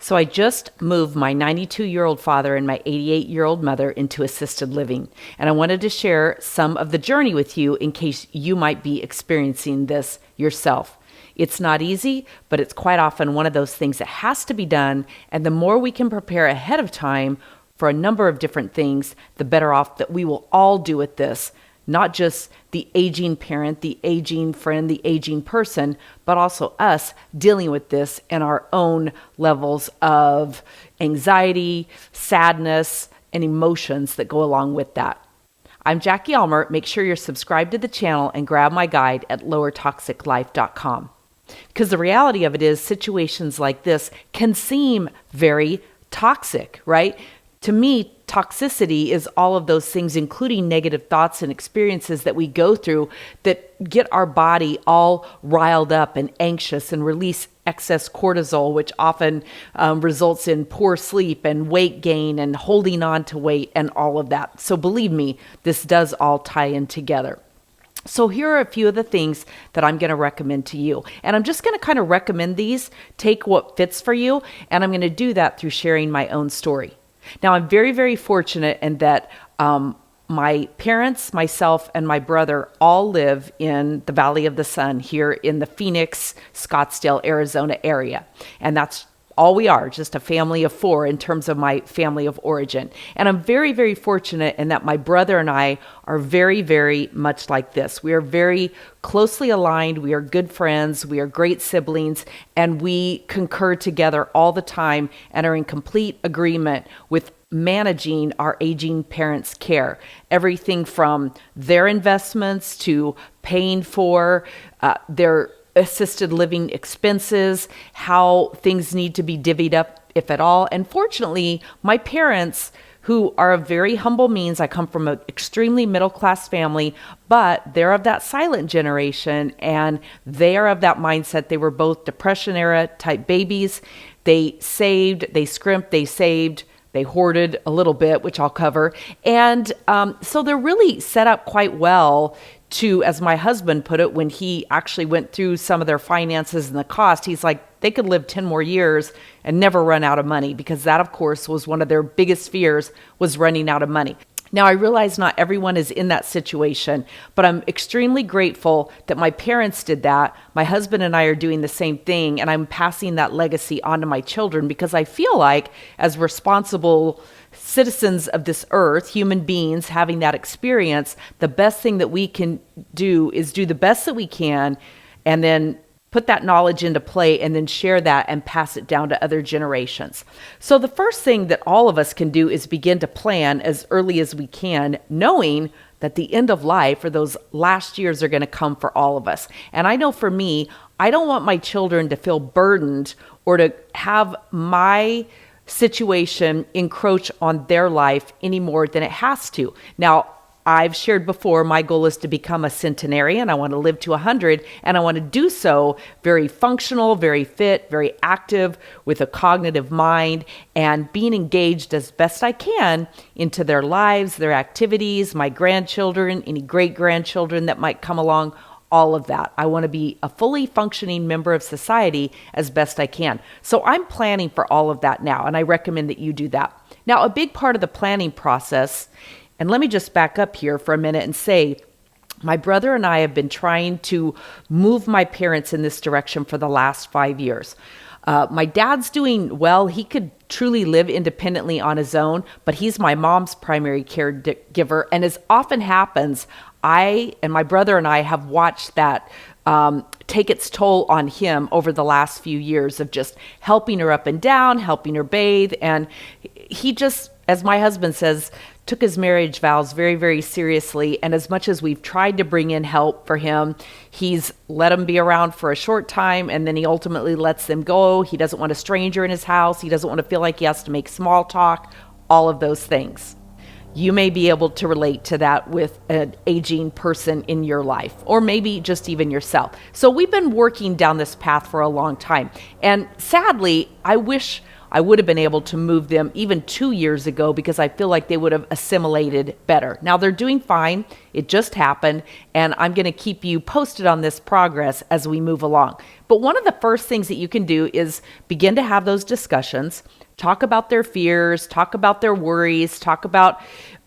So I just moved my 92-year-old father and my 88-year-old mother into assisted living. And I wanted to share some of the journey with you in case you might be experiencing this yourself. It's not easy, but it's quite often one of those things that has to be done. And the more we can prepare ahead of time for a number of different things, the better off that we will all do with this. Not just the aging parent, the aging friend, the aging person, but also us dealing with this and our own levels of anxiety, sadness, and emotions that go along with that. I'm Jackie Almer. Make sure you're subscribed to the channel and grab my guide at lowertoxiclife.com. Because the reality of it is situations like this can seem very toxic, right? To me, toxicity is all of those things, including negative thoughts and experiences that we go through that get our body all riled up and anxious and release excess cortisol, which often results in poor sleep and weight gain and holding on to weight and all of that. So believe me, this does all tie in together. So here are a few of the things that I'm going to recommend to you. And I'm just going to kind of recommend these, take what fits for you, and I'm going to do that through sharing my own story. Now, I'm very, very fortunate in that my parents, myself, and my brother all live in the Valley of the Sun here in the Phoenix, Scottsdale, Arizona area. And that's all we are, just a family of four in terms of my family of origin. And I'm very, very fortunate in that my brother and I are very, very much like this. We are very closely aligned. We are good friends. We are great siblings. And we concur together all the time and are in complete agreement with managing our aging parents' care. Everything from their investments to paying for their assisted living expenses, how things need to be divvied up, if at all. And fortunately, my parents, who are of very humble means, I come from an extremely middle-class family, but they're of that silent generation, and they are of that mindset. They were both Depression-era type babies. They saved, they scrimped, they saved, they hoarded a little bit, which I'll cover. And so they're really set up quite well to, as my husband put it, when he actually went through some of their finances and the cost, he's like, they could live 10 more years and never run out of money, because that, of course, was one of their biggest fears, was running out of money. Now, I realize not everyone is in that situation, but I'm extremely grateful that my parents did that. My husband and I are doing the same thing, and I'm passing that legacy on to my children, because I feel like as responsible citizens of this earth, human beings having that experience, the best thing that we can do is do the best that we can and then put that knowledge into play and then share that and pass it down to other generations. So the first thing that all of us can do is begin to plan as early as we can, knowing that the end of life or those last years are going to come for all of us. And I know for me, I don't want my children to feel burdened or to have my situation encroach on their life any more than it has to. Now, I've shared before, my goal is to become a centenarian. I want to live to 100, and I want to do so very functional, very fit, very active, with a cognitive mind, and being engaged as best I can into their lives, their activities, my grandchildren, any great-grandchildren that might come along, all of that. I want to be a fully functioning member of society as best I can. So I'm planning for all of that now, and I recommend that you do that. Now, a big part of the planning process, and let me just back up here for a minute and say, my brother and I have been trying to move my parents in this direction for the last 5 years. My dad's doing well. He could truly live independently on his own, but he's my mom's primary caregiver. And as often happens, I and my brother and I have watched that take its toll on him over the last few years of just helping her up and down, helping her bathe. And he just, as my husband says, took his marriage vows very, very seriously. And as much as we've tried to bring in help for him, he's let them be around for a short time, and then he ultimately lets them go. He doesn't want a stranger in his house. He doesn't want to feel like he has to make small talk, all of those things. You may be able to relate to that with an aging person in your life, or maybe just even yourself. So we've been working down this path for a long time. And sadly, I wish I would have been able to move them even 2 years ago because I feel like they would have assimilated better. Now they're doing fine. It just happened, and I'm going to keep you posted on this progress as we move along. But one of the first things that you can do is begin to have those discussions, talk about their fears, talk about their worries, talk about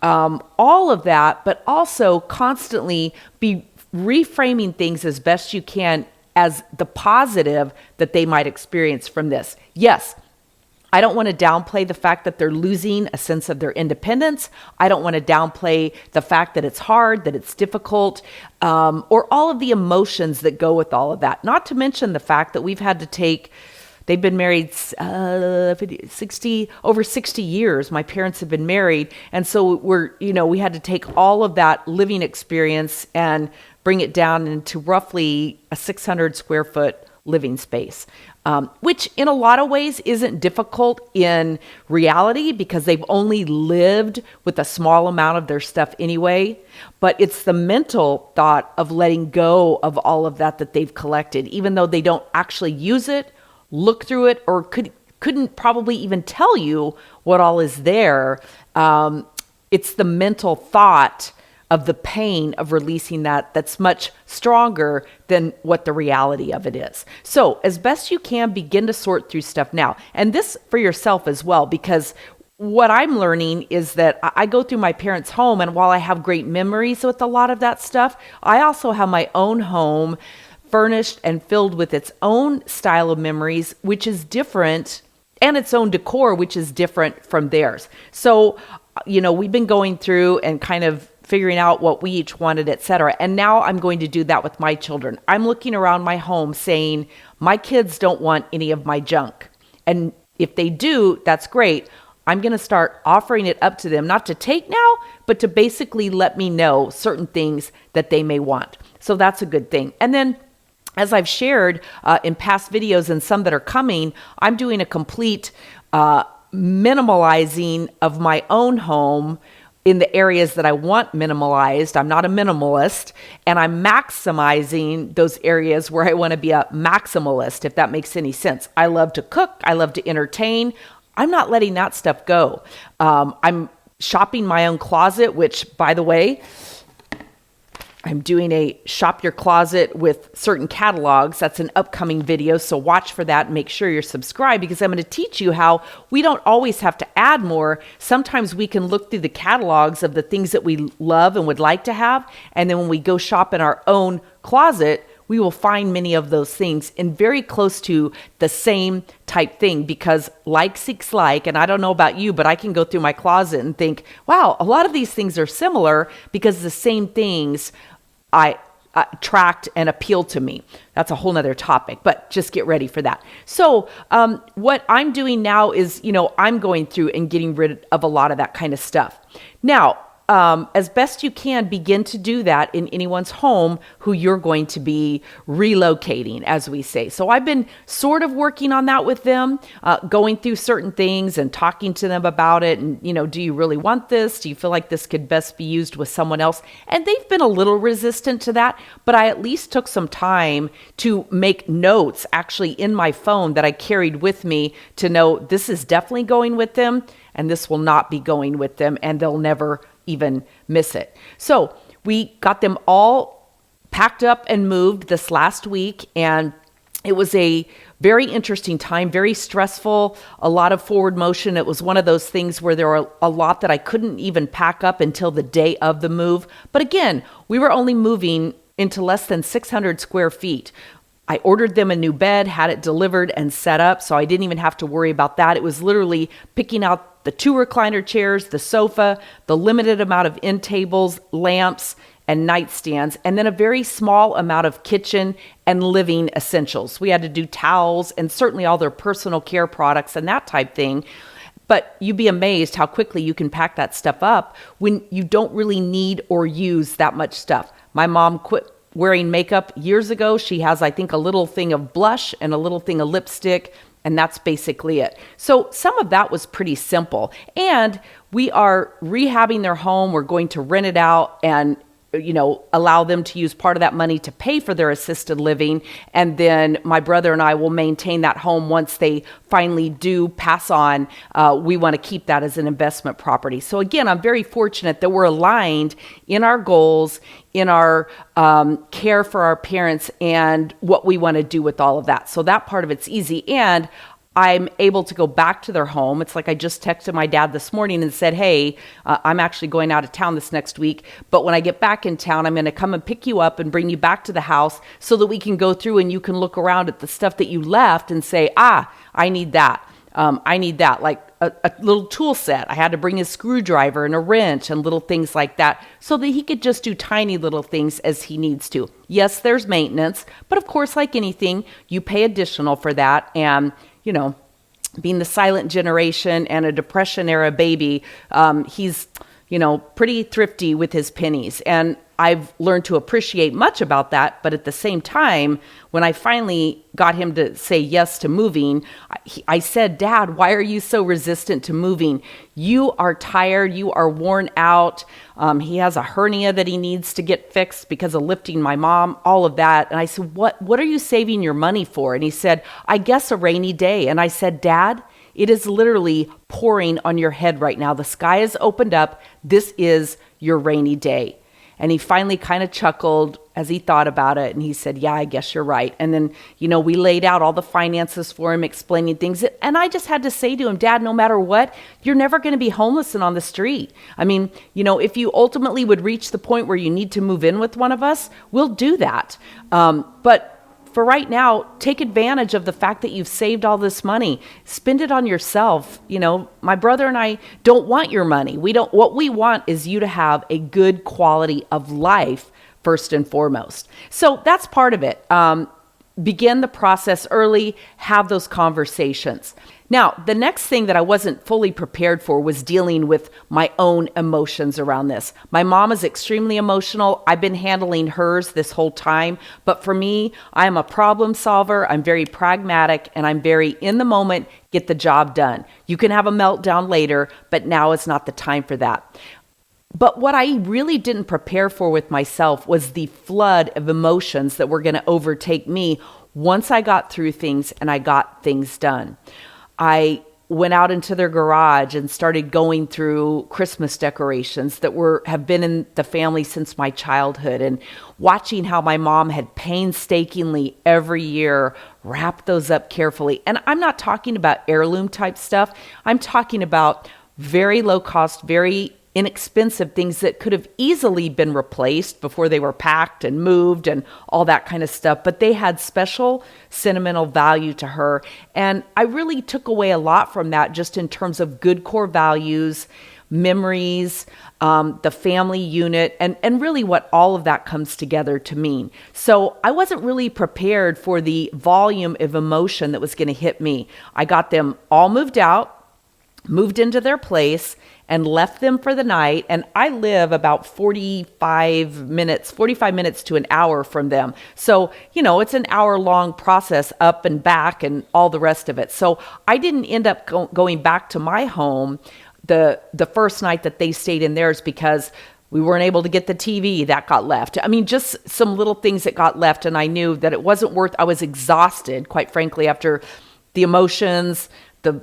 all of that, but also constantly be reframing things as best you can as the positive that they might experience from this. Yes, I don't want to downplay the fact that they're losing a sense of their independence. I don't want to downplay the fact that it's hard, that it's difficult, or all of the emotions that go with all of that. Not to mention the fact that we've had to take, they've been married over 60 years. My parents have been married. And so we had to take all of that living experience and bring it down into roughly a 600 square foot living space, which in a lot of ways isn't difficult in reality because they've only lived with a small amount of their stuff anyway. But it's the mental thought of letting go of all of that they've collected, even though they don't actually use it, look through it, or couldn't probably even tell you what all is there. It's the mental thought of the pain of releasing that's much stronger than what the reality of it is. So as best you can, begin to sort through stuff now. And this for yourself as well, because what I'm learning is that I go through my parents' home, and while I have great memories with a lot of that stuff, I also have my own home furnished and filled with its own style of memories, which is different, and its own decor, which is different from theirs. So, we've been going through and kind of figuring out what we each wanted, et cetera. And now I'm going to do that with my children. I'm looking around my home saying, my kids don't want any of my junk. And if they do, that's great. I'm going to start offering it up to them, not to take now, but to basically let me know certain things that they may want. So that's a good thing. And then, as I've shared in past videos and some that are coming, I'm doing a complete minimalizing of my own home in the areas that I want minimalized. I'm not a minimalist, and I'm maximizing those areas where I want to be a maximalist, if that makes any sense. I love to cook. I love to entertain. I'm not letting that stuff go. I'm shopping my own closet, which, by the way, I'm doing a shop your closet with certain catalogs. That's an upcoming video, so watch for that and make sure you're subscribed, because I'm going to teach you how we don't always have to add more. Sometimes we can look through the catalogs of the things that we love and would like to have, and then when we go shop in our own closet, we will find many of those things in very close to the same type thing, because like seeks like, and I don't know about you, but I can go through my closet and think, wow, a lot of these things are similar because the same things I attract and appeal to me. That's a whole nother topic, but just get ready for that. So what I'm doing now is, I'm going through and getting rid of a lot of that kind of stuff. Now, as best you can, begin to do that in anyone's home who you're going to be relocating, as we say. So I've been sort of working on that with them, going through certain things and talking to them about it. And, do you really want this? Do you feel like this could best be used with someone else? And they've been a little resistant to that, but I at least took some time to make notes actually in my phone that I carried with me to know this is definitely going with them and this will not be going with them, and they'll never even miss it. So we got them all packed up and moved this last week, and it was a very interesting time, very stressful, a lot of forward motion. It was one of those things where there were a lot that I couldn't even pack up until the day of the move. But again, we were only moving into less than 600 square feet. I ordered them a new bed, had it delivered and set up, so I didn't even have to worry about that. It was literally picking out the 2 recliner chairs, the sofa, the limited amount of end tables, lamps, and nightstands, and then a very small amount of kitchen and living essentials. We had to do towels and certainly all their personal care products and that type thing. But you'd be amazed how quickly you can pack that stuff up when you don't really need or use that much stuff. My mom quit wearing makeup years ago. She has, I think, a little thing of blush and a little thing of lipstick, and that's basically it. So some of that was pretty simple. And we are rehabbing their home. We're going to rent it out, and allow them to use part of that money to pay for their assisted living. And then my brother and I will maintain that home once they finally do pass on. We want to keep that as an investment property. So again, I'm very fortunate that we're aligned in our goals, in our care for our parents, and what we want to do with all of that. So that part of it's easy. And I'm able to go back to their home. It's like I just texted my dad this morning and said, hey, I'm actually going out of town this next week, but when I get back in town, I'm going to come and pick you up and bring you back to the house so that we can go through and you can look around at the stuff that you left and say, I need that. I need that, like a little tool set. I had to bring a screwdriver and a wrench and little things like that so that he could just do tiny little things as he needs to. Yes, there's maintenance, but of course, like anything, you pay additional for that. And being the silent generation and a Depression era baby, he's, pretty thrifty with his pennies. And I've learned to appreciate much about that. But at the same time, when I finally got him to say yes to moving, I said, Dad, why are you so resistant to moving? You are tired. You are worn out. He has a hernia that he needs to get fixed because of lifting my mom, all of that. And I said, what are you saving your money for? And he said, I guess a rainy day. And I said, Dad, it is literally pouring on your head right now. The sky has opened up. This is your rainy day. And he finally kind of chuckled as he thought about it. And he said, yeah, I guess you're right. And then, we laid out all the finances for him, explaining things. And I just had to say to him, Dad, no matter what, you're never going to be homeless and on the street. I mean, if you ultimately would reach the point where you need to move in with one of us, we'll do that. But for right now, take advantage of the fact that you've saved all this money. Spend it on yourself. My brother and I don't want your money. What we want is you to have a good quality of life first and foremost. So that's part of it. Begin the process early, have those conversations. Now, the next thing that I wasn't fully prepared for was dealing with my own emotions around this. My mom is extremely emotional. I've been handling hers this whole time. But for me, I'm a problem solver. I'm very pragmatic, and I'm very in the moment, get the job done. You can have a meltdown later, but now is not the time for that. But what I really didn't prepare for with myself was the flood of emotions that were going to overtake me once I got through things and I got things done. I went out into their garage and started going through Christmas decorations that have been in the family since my childhood, and watching how my mom had painstakingly every year wrapped those up carefully. And I'm not talking about heirloom type stuff. I'm talking about very low cost, very inexpensive things that could have easily been replaced before they were packed and moved and all that kind of stuff. But they had special sentimental value to her. And I really took away a lot from that, just in terms of good core values, memories, the family unit, and really what all of that comes together to mean. So I wasn't really prepared for the volume of emotion that was going to hit me. I got them all moved out, moved into their place, and left them for the night. And I live about 45 minutes to an hour from them. So, it's an hour-long process up and back and all the rest of it. So I didn't end up going back to my home the first night that they stayed in theirs, because we weren't able to get the TV that got left. I mean, just some little things that got left. And I knew that it wasn't I was exhausted, quite frankly, after the emotions, the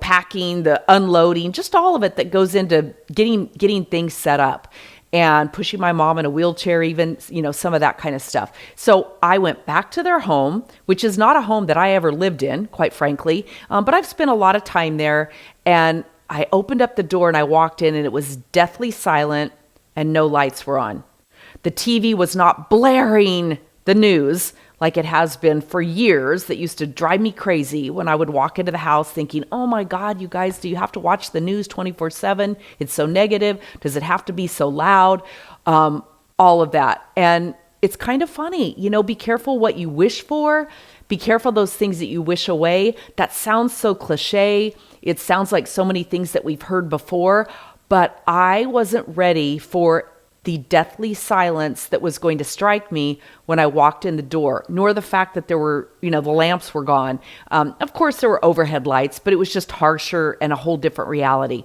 packing, the unloading, just all of it that goes into getting things set up, and pushing my mom in a wheelchair, even, some of that kind of stuff. So I went back to their home, which is not a home that I ever lived in, quite frankly, but I've spent a lot of time there. And I opened up the door and I walked in, and it was deathly silent and no lights were on. The TV was not blaring the news like it has been for years. That used to drive me crazy when I would walk into the house thinking, oh my God, you guys, do you have to watch the news 24/7? It's so negative. Does it have to be so loud? All of that. And it's kind of funny, be careful what you wish for. Be careful those things that you wish away. That sounds so cliche. It sounds like so many things that we've heard before, but I wasn't ready for the deathly silence that was going to strike me when I walked in the door, nor the fact that there were, the lamps were gone. Of course, there were overhead lights, but it was just harsher and a whole different reality.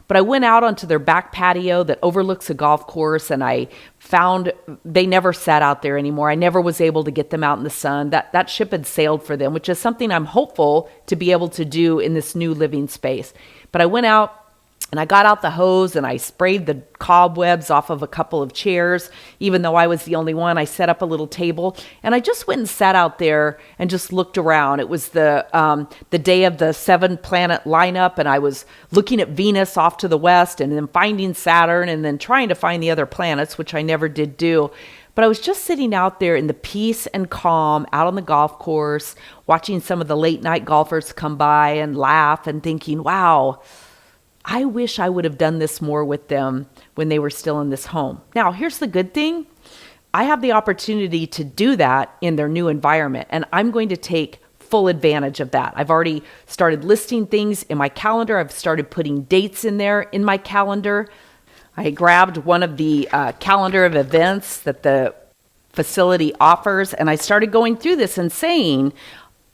But I went out onto their back patio that overlooks a golf course, and I found they never sat out there anymore. I never was able to get them out in the sun. That ship had sailed for them, which is something I'm hopeful to be able to do in this new living space. But I went out and I got out the hose and I sprayed the cobwebs off of a couple of chairs. Even though I was the only one, I set up a little table and I just went and sat out there and just looked around. It was the day of the 7-planet lineup, and I was looking at Venus off to the west and then finding Saturn and then trying to find the other planets, which I never did do. But I was just sitting out there in the peace and calm out on the golf course, watching some of the late night golfers come by and laugh and thinking, wow, I wish I would have done this more with them when they were still in this home. Now, here's the good thing. I have the opportunity to do that in their new environment, and I'm going to take full advantage of that. I've already started listing things in my calendar. I've started putting dates in there in my calendar. I grabbed one of the calendar of events that the facility offers, and I started going through this and saying,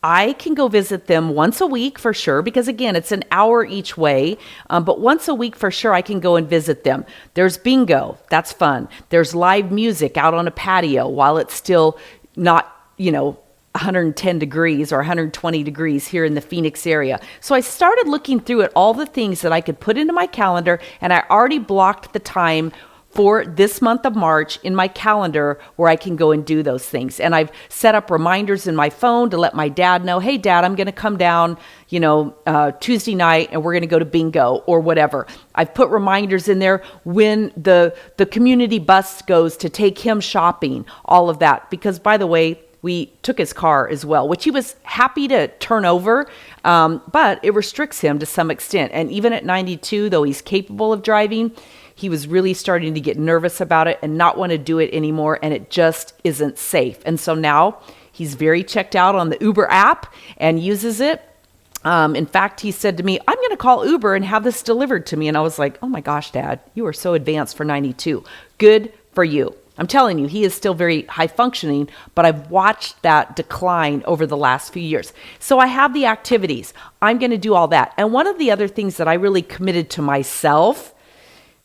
I can go visit them once a week for sure, because again, it's an hour each way, but once a week for sure I can go and visit them. There's bingo, that's fun. There's live music out on a patio while it's still not, 110 degrees or 120 degrees here in the Phoenix area. So I started looking through at all the things that I could put into my calendar, and I already blocked the time for this month of March in my calendar where I can go and do those things. And I've set up reminders in my phone to let my dad know, hey, Dad, I'm going to come down, Tuesday night and we're going to go to bingo or whatever. I've put reminders in there when the community bus goes to take him shopping, all of that. Because, by the way, we took his car as well, which he was happy to turn over, but it restricts him to some extent. And even at 92, though he's capable of driving, he was really starting to get nervous about it and not want to do it anymore, and it just isn't safe. And so now he's very checked out on the Uber app and uses it. In fact, he said to me, I'm going to call Uber and have this delivered to me. And I was like, oh my gosh, Dad, you are so advanced for 92. Good for you. I'm telling you, he is still very high functioning, but I've watched that decline over the last few years. So I have the activities. I'm going to do all that. And one of the other things that I really committed to myself,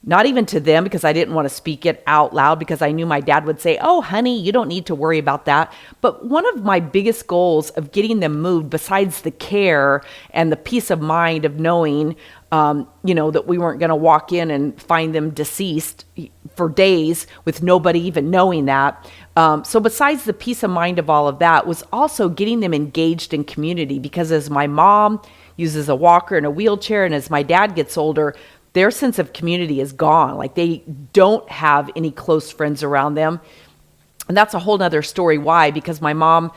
not even to them because I didn't want to speak it out loud because I knew my dad would say, oh, honey, you don't need to worry about that. But one of my biggest goals of getting them moved, besides the care and the peace of mind of knowing, that we weren't going to walk in and find them deceased for days with nobody even knowing that. So besides the peace of mind of all of that was also getting them engaged in community, because as my mom uses a walker and a wheelchair, and as my dad gets older, their sense of community is gone. Like, they don't have any close friends around them. And that's a whole nother story. Why? Because my mom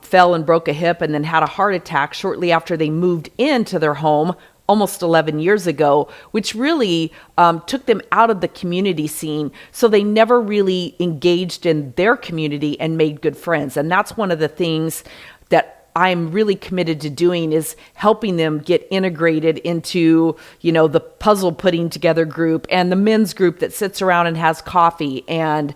fell and broke a hip and then had a heart attack shortly after they moved into their home almost 11 years ago, which really took them out of the community scene. So they never really engaged in their community and made good friends. And that's one of the things that I'm really committed to doing, is helping them get integrated into, the puzzle putting together group and the men's group that sits around and has coffee and,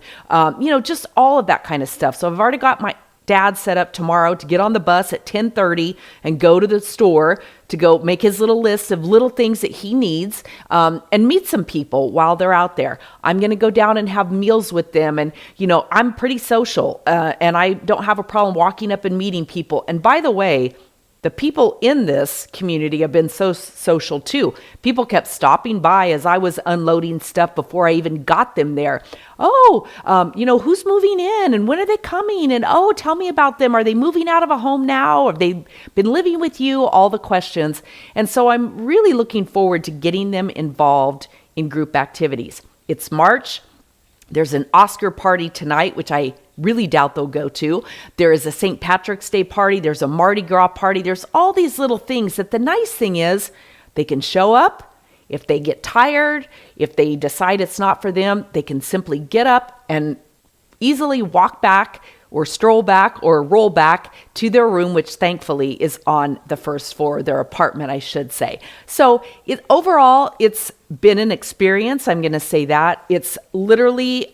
just all of that kind of stuff. So I've already got my dad set up tomorrow to get on the bus at 10:30 and go to the store to go make his little list of little things that he needs, and meet some people while they're out there. I'm going to go down and have meals with them. And, I'm pretty social, and I don't have a problem walking up and meeting people. And by the way, the people in this community have been so social too. People kept stopping by as I was unloading stuff before I even got them there. Oh, who's moving in and when are they coming? And oh, tell me about them. Are they moving out of a home now? Have they been living with you? All the questions. And so I'm really looking forward to getting them involved in group activities. It's March. There's an Oscar party tonight, which I really doubt they'll go to. There is a St. Patrick's Day party. There's a Mardi Gras party. There's all these little things that the nice thing is they can show up. If they get tired, if they decide it's not for them, they can simply get up and easily walk back or stroll back or roll back to their room, which thankfully is on the first floor, their apartment, I should say. So overall, it's been an experience. I'm going to say that. It's literally,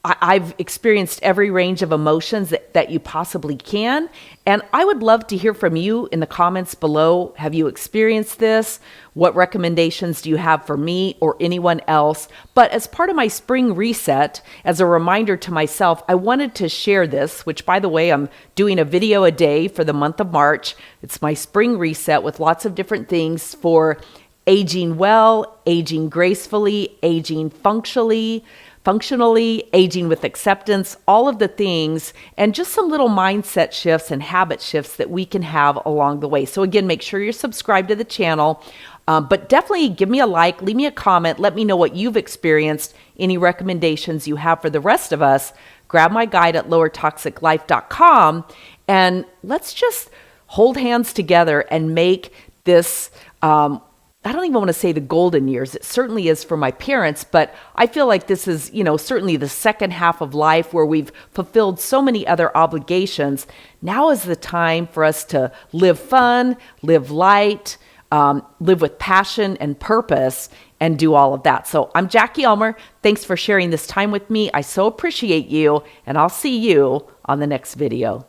I've experienced every range of emotions that you possibly can. And I would love to hear from you in the comments below. Have you experienced this? What recommendations do you have for me or anyone else? But as part of my spring reset, as a reminder to myself, I wanted to share this, which by the way, I'm doing a video a day for the month of March. It's my spring reset with lots of different things for aging well, aging gracefully, aging functionally, aging with acceptance, all of the things, and just some little mindset shifts and habit shifts that we can have along the way. So again, make sure you're subscribed to the channel, but definitely give me a like, leave me a comment, let me know what you've experienced, any recommendations you have for the rest of us. Grab my guide at lowertoxiclife.com, and let's just hold hands together and make this, I don't even want to say the golden years. It certainly is for my parents, but I feel like this is, certainly the second half of life where we've fulfilled so many other obligations. Now is the time for us to live fun, live light, live with passion and purpose, and do all of that. So I'm Jackie Elmer. Thanks for sharing this time with me. I so appreciate you, and I'll see you on the next video.